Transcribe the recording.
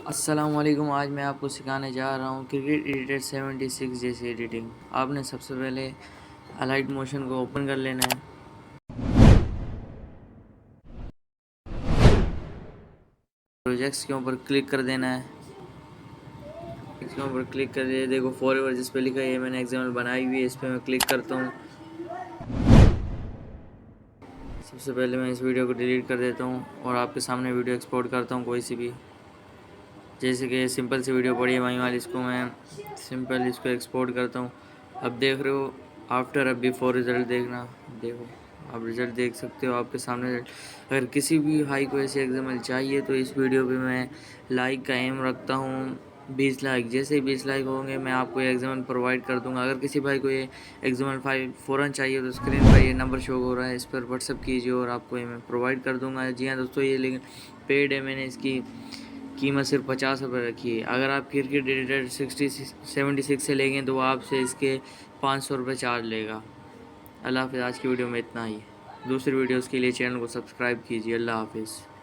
अस्सलामुअलैकुम। आज मैं आपको सिखाने जा रहा हूँ क्रिकेट एडिटर 76 जैसी एडिटिंग। आपने सबसे पहले अलाइट मोशन को ओपन कर लेना है। प्रोजेक्ट्स के ऊपर क्लिक कर देना है। इसके ऊपर क्लिक कर दिया, देखो फॉरएवर जिस पे लिखा है ये मैंने एग्जाम्पल बनाई हुई है, इस पर मैं क्लिक करता हूँ। सबसे पहले मैं इस वीडियो को डिलीट कर देता हूँ और आपके सामने वीडियो एक्सपोर्ट करता हूँ कोई सी भी। जैसे कि सिंपल सी वीडियो पड़ी है वहीं वाली, इसको मैं सिंपल इसको एक्सपोर्ट करता हूँ। अब देख रहे हो आफ्टर अब बिफोर रिज़ल्ट देखना, देखो आप रिज़ल्ट देख सकते हो आपके सामने। अगर किसी भी भाई को ऐसे एग्जाम्पल चाहिए तो इस वीडियो पे मैं लाइक का एम रखता हूँ 20 लाइक। जैसे ही 20 लाइक होंगे मैं आपको ये एग्जाम्पल प्रोवाइड कर दूंगा। अगर किसी भाई को ये एग्जाम्पल फाइल फ़ौरन चाहिए तो स्क्रीन पर ये नंबर शो हो रहा है, इस पर व्हाट्सअप कीजिए और आपको ये मैं प्रोवाइड कर दूँगा। जी हाँ दोस्तों, ये लेकिन पेड है, मैंने इसकी कीमत सिर्फ 50 रुपये रखी है। अगर आप क्रिकेट एडिटर 76 से लेंगे तो आपसे इसके 500 रुपये चार्ज लेगा। अल्लाह हाफ़िज़। आज की वीडियो में इतना ही। दूसरी वीडियोज़ के लिए चैनल को सब्सक्राइब कीजिए। अल्लाह हाफ़िज़।